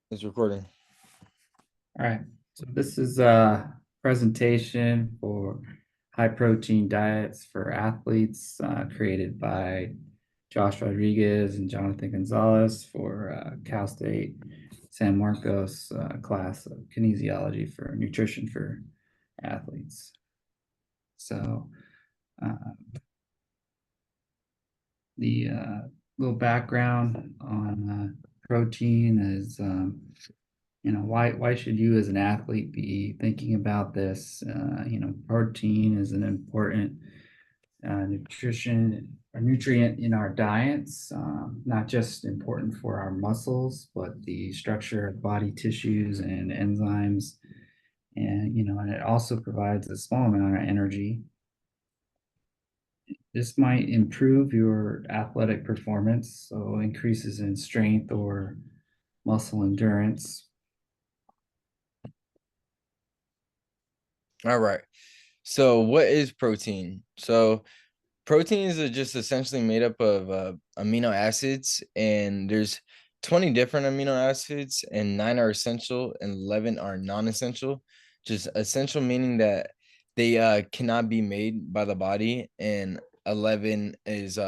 It's recording. All right, so this is a presentation for high protein diets for athletes created by Josh Rodriguez and Jonathan Gonzalez for Cal State San Marcos class of kinesiology for nutrition for athletes. So uh, the little background on protein is why should you as an athlete be thinking about this? Protein is an important nutrition or nutrient in our diets, not just important for our muscles, but the structure of body tissues and enzymes. And it also provides a small amount of energy. This might improve your athletic performance, so increases in strength or muscle endurance. All right. So, what is protein? So, proteins are just essentially made up of amino acids, and there's 20 different amino acids, and 9 are essential, and 11 are non-essential. Just essential meaning that they cannot be made by the body, and 11 is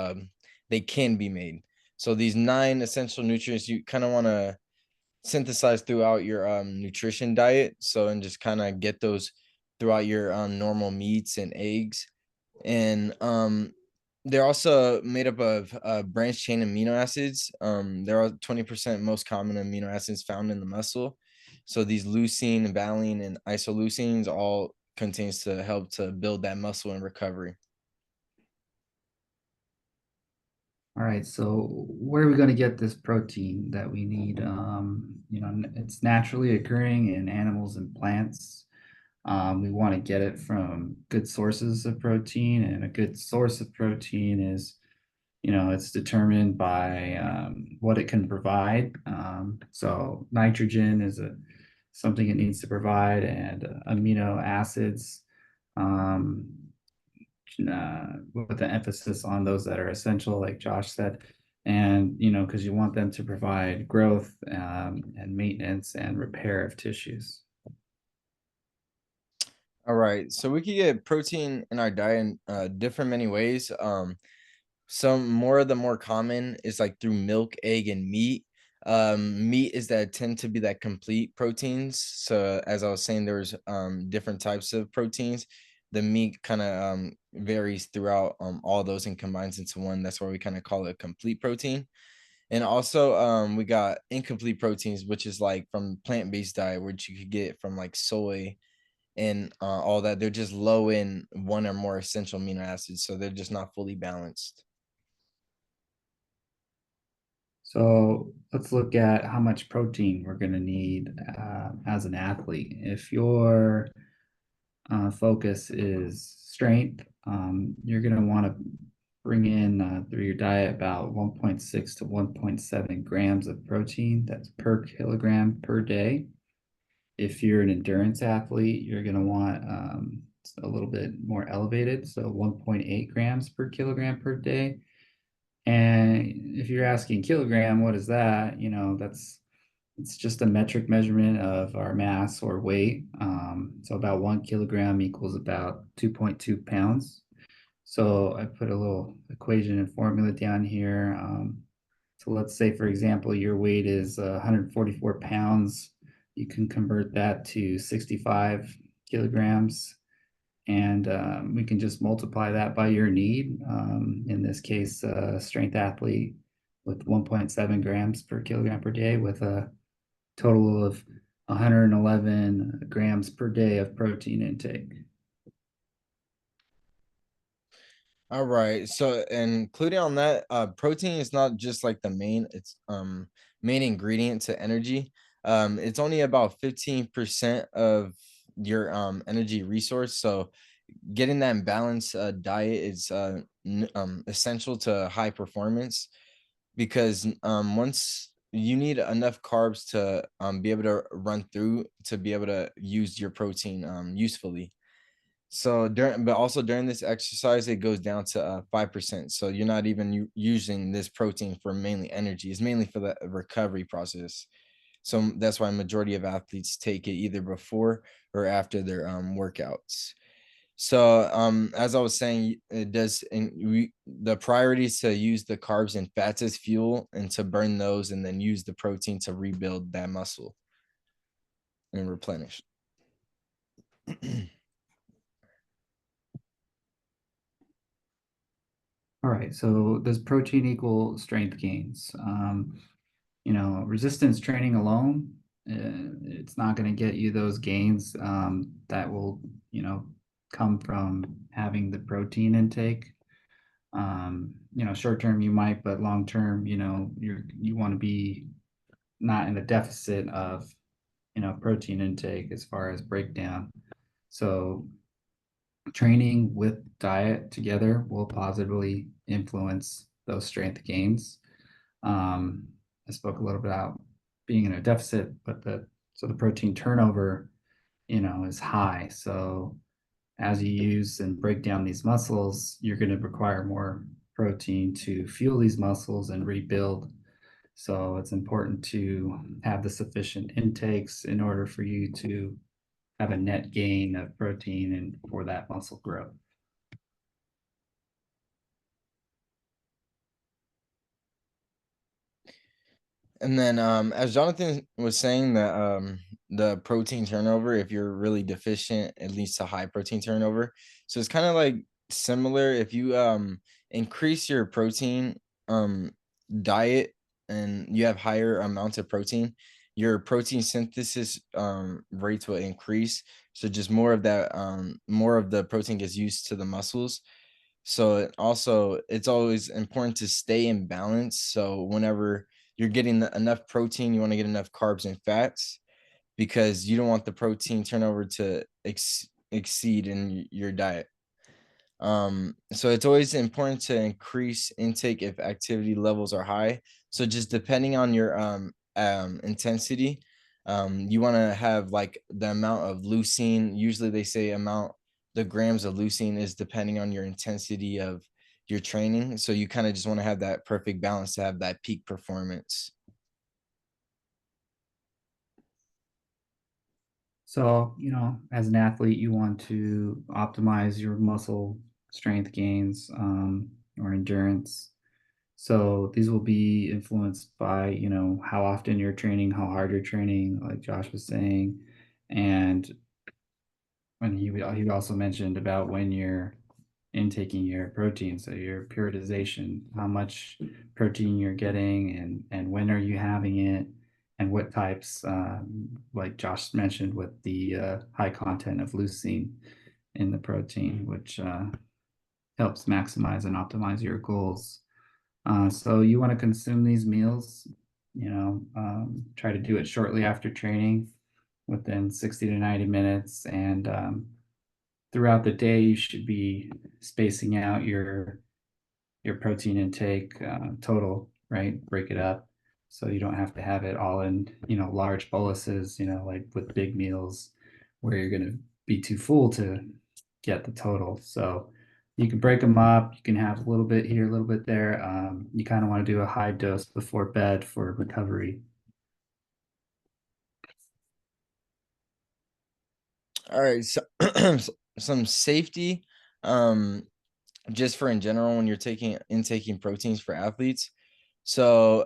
they can be made. So these 9 essential nutrients you kind of want to synthesize throughout your nutrition diet. So and just kind of get those throughout your normal meats and eggs. And they're also made up of branch chain amino acids. There are 20% most common amino acids found in the muscle. So these leucine, valine, and isoleucines all contains to help to build that muscle and recovery. All right, so where are we going to get this protein that we need? It's naturally occurring in animals and plants. We want to get it from good sources of protein, and a good source of protein is, it's determined by what it can provide. So nitrogen is something it needs to provide, and amino acids. Um, with the emphasis on those that are essential, like Josh said, and because you want them to provide growth and maintenance and repair of tissues. All right, so we could get protein in our diet in different many ways. Some more of the more common is like through milk, egg, and meat. Meat is that tend to be that complete proteins. So as I was saying, there's different types of proteins. The meat kind of varies throughout all those and combines into one. That's why we kind of call it complete protein. And also we got incomplete proteins, which is like from plant-based diet, which you could get from like soy and all that. They're just low in one or more essential amino acids, so they're just not fully balanced. So let's look at how much protein we're going to need as an athlete. If your focus is strength, you're going to want to bring in through your diet about 1.6 to 1.7 grams of protein. That's per kilogram per day. If you're an endurance athlete, you're going to want a little bit more elevated, so 1.8 grams per kilogram per day. And if you're asking kilogram, what is that? It's just a metric measurement of our mass or weight. So about 1 kilogram equals about 2.2 pounds. So I put a little equation and formula down here. So let's say, for example, your weight is 144 pounds. You can convert that to 65 kilograms, and we can just multiply that by your need. In this case, strength athlete with 1.7 grams per kilogram per day with a total of 111 grams per day of protein intake. All right. So, including on that, protein is not just like the main, it's main ingredient to energy. It's only about 15% of your energy resource. So, getting that balanced diet is essential to high performance because once you need enough carbs to be able to run through to be able to use your protein usefully. So but also during this exercise, it goes down to 5%. So you're not even using this protein for mainly energy. It's mainly for the recovery process. So that's why majority of athletes take it either before or after their workouts. So as I was saying, it does the priority is to use the carbs and fats as fuel and to burn those and then use the protein to rebuild that muscle and replenish. All right, so does protein equal strength gains? Resistance training alone, it's not going to get you those gains that will, come from having the protein intake. Short term you might, but long term, you want to be not in a deficit of, protein intake as far as breakdown. So training with diet together will positively influence those strength gains. I spoke a little bit about being in a deficit, but the protein turnover, is high. So as you use and break down these muscles, you're going to require more protein to fuel these muscles and rebuild. So it's important to have the sufficient intakes in order for you to have a net gain of protein and for that muscle growth. And then as Jonathan was saying that the protein turnover, if you're really deficient, it leads to high protein turnover. So it's kind of like similar if you increase your protein um diet and you have higher amounts of protein, your protein synthesis rates will increase. So just more of the protein gets used to the muscles. So it's always important to stay in balance. So whenever you're getting enough protein, you want to get enough carbs and fats because you don't want the protein turnover to exceed in your diet. So it's always important to increase intake if activity levels are high. So just depending on your intensity, you want to have like the amount of leucine. Usually they say the grams of leucine is depending on your intensity of your training. So you kind of just want to have that perfect balance to have that peak performance. So, as an athlete, you want to optimize your muscle strength gains or endurance. So these will be influenced by, how often you're training, how hard you're training, like Josh was saying. And when he also mentioned about when you're intaking your protein, so your periodization, how much protein you're getting and when are you having it and what types, like Josh mentioned with the high content of leucine in the protein, which helps maximize and optimize your goals. So you want to consume these meals, try to do it shortly after training within 60 to 90 minutes. And throughout the day, you should be spacing out your protein intake total, right? Break it up so you don't have to have it all in, large boluses, like with big meals where you're going to be too full to get the total. So you can break them up. You can have a little bit here, a little bit there. You kind of want to do a high dose before bed for recovery. All right, so some safety, just for in general when you're taking proteins for athletes. So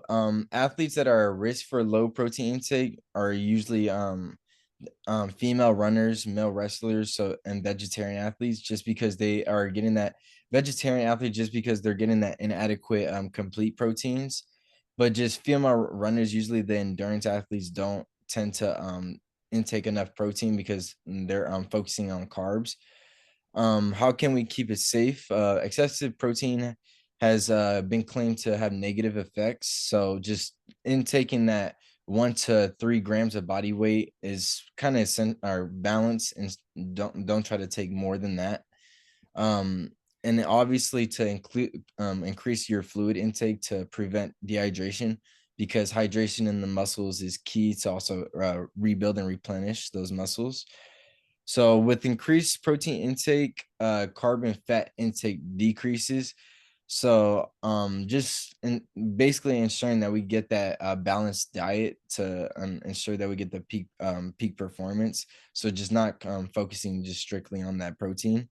athletes that are at risk for low protein intake are usually female runners, male wrestlers, so and vegetarian athletes, just because they are getting that vegetarian athlete just because they're getting that inadequate complete proteins. But just female runners, usually the endurance athletes don't tend to intake enough protein because they're focusing on carbs. How can we keep it safe? Excessive protein has been claimed to have negative effects. So just intaking that 1 to 3 grams of body weight is kind of our balance, and don't try to take more than that. Um, and then obviously to increase your fluid intake to prevent dehydration, because hydration in the muscles is key to also rebuild and replenish those muscles. So with increased protein intake, carbon fat intake decreases. So just basically ensuring that we get that balanced diet to ensure that we get the peak performance. So just not focusing just strictly on that protein.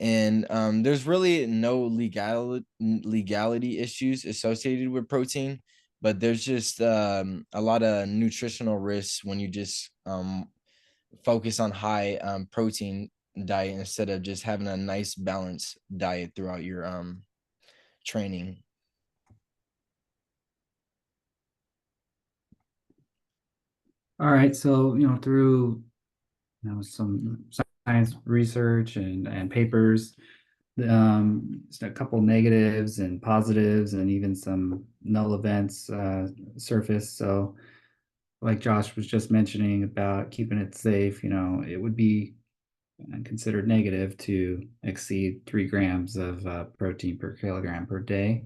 And there's really no legality issues associated with protein, but there's just a lot of nutritional risks when you just focus on high protein diet instead of just having a nice balanced diet throughout your training. All right, so through some science research and papers, just a couple negatives and positives, and even some null events surface. So, like Josh was just mentioning about keeping it safe, it would be considered negative to exceed 3 grams of protein per kilogram per day.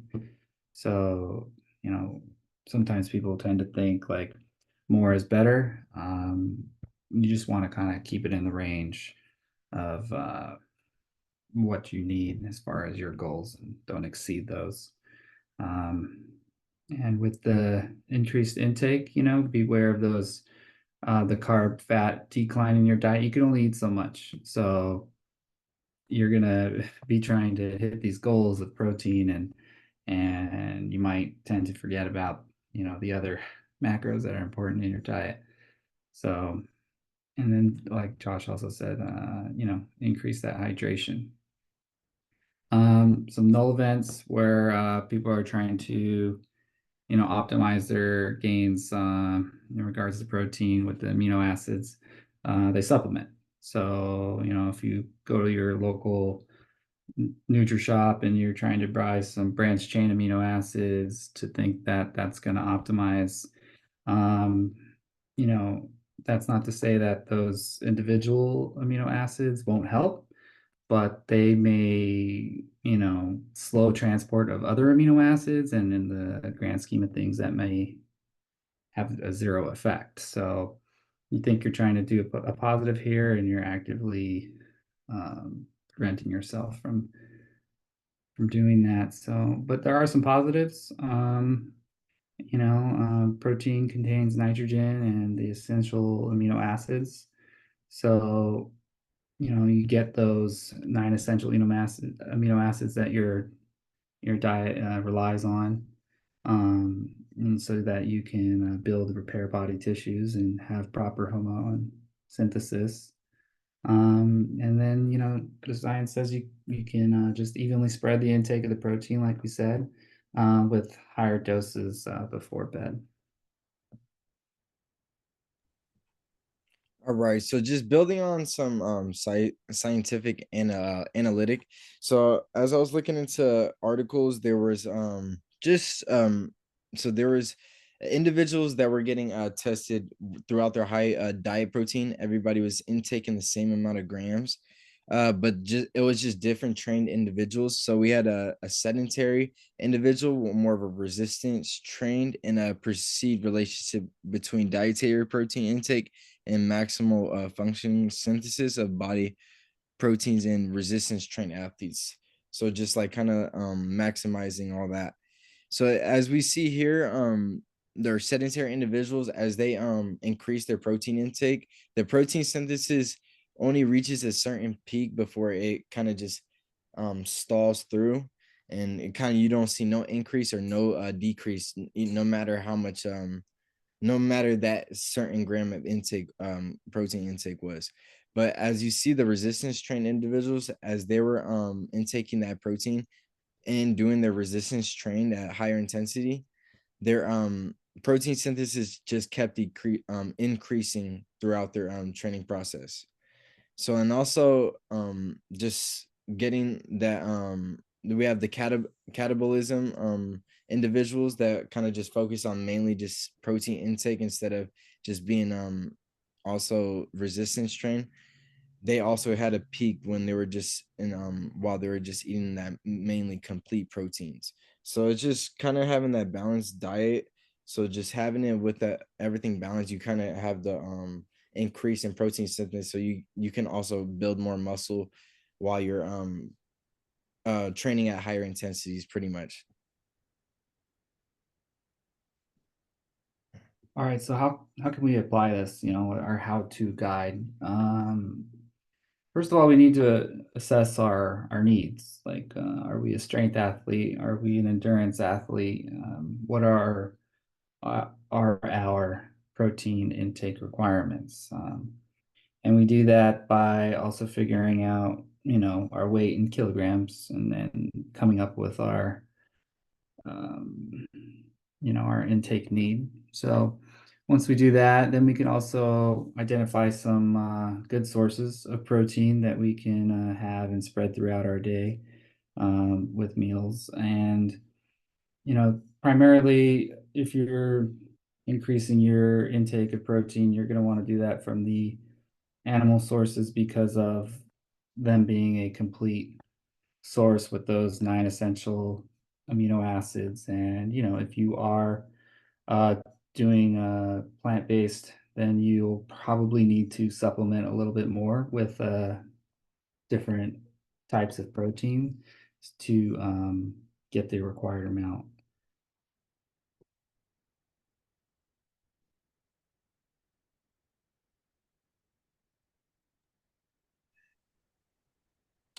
So, you know, sometimes people tend to think like more is better. You just want to kind of keep it in the range of what you need as far as your goals and don't exceed those. Um, and with the increased intake, beware of those the carb fat decline in your diet. You can only eat so much. So you're gonna be trying to hit these goals of protein and you might tend to forget about the other macros that are important in your diet. So and then like Josh also said, increase that hydration. Some null events where people are trying to optimize their gains in regards to protein with the amino acids. They supplement. So if you go to your local NutriShop and you're trying to buy some branched chain amino acids to think that that's going to optimize, um, you know, that's not to say that those individual amino acids won't help, but they may, slow transport of other amino acids. And in the grand scheme of things, that may have a zero effect. So you think you're trying to do a positive here and you're actively preventing yourself from doing that. So, but there are some positives. Protein contains nitrogen and the essential amino acids. So, you get those 9 essential amino acids that your diet relies on, and so that you can build repair body tissues and have proper hormone synthesis. And then, the science says you can just evenly spread the intake of the protein, like we said, with higher doses before bed. All right, so just building on some scientific and analytic. So as I was looking into articles, there was just so there was individuals that were getting tested throughout their high diet protein. Everybody was intaking the same amount of grams, but just it was just different trained individuals. So we had a sedentary individual, more of a resistance trained, and a perceived relationship between dietary protein intake and maximal functioning synthesis of body proteins in resistance trained athletes. So just like kind of maximizing all that. So as we see here, there sedentary individuals as they increase their protein intake, the protein synthesis only reaches a certain peak before it kind of just stalls through, and it kind of you don't see no increase or no decrease, no matter how much no matter that certain gram of intake protein intake was. But as you see the resistance trained individuals as they were intaking that protein and doing their resistance train at higher intensity, their protein synthesis just kept increasing throughout their training process. So and also just getting that we have the catabolism individuals that kind of just focus on mainly just protein intake instead of just being also resistance trained. They also had a peak when they were just in while they were just eating that mainly complete proteins. So it's just kind of having that balanced diet. So just having it with that everything balanced, you kind of have the increase in protein synthesis, so you can also build more muscle while you're training at higher intensities, pretty much. All right, so how can we apply this, our how-to guide? First of all, we need to assess our needs. Like, are we a strength athlete? Are we an endurance athlete? What are our protein intake requirements? And we do that by also figuring out, our weight in kilograms, and then coming up with um, our intake need. So once we do that, then we can also identify some good sources of protein that we can have and spread throughout our day with meals. And, primarily, if you're increasing your intake of protein, you're going to want to do that from the animal sources because of them being a complete source with those 9 essential amino acids. And, if you are uh, doing plant-based, then you'll probably need to supplement a little bit more with different types of protein to get the required amount.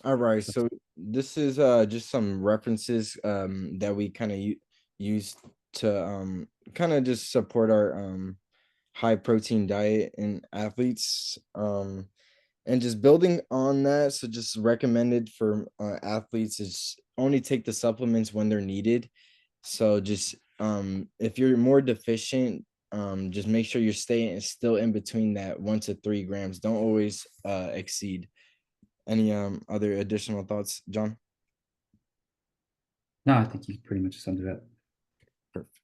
All right, so this is just some references that we kind of use to kind of just support our high protein diet in athletes, and just building on that. So just recommended for athletes is only take the supplements when they're needed. So just if you're more deficient, just make sure you're staying still in between that 1 to 3 grams. Don't always exceed. Any other additional thoughts, John? No, I think you pretty much summed it up. Perfect.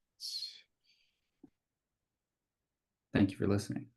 Thank you for listening.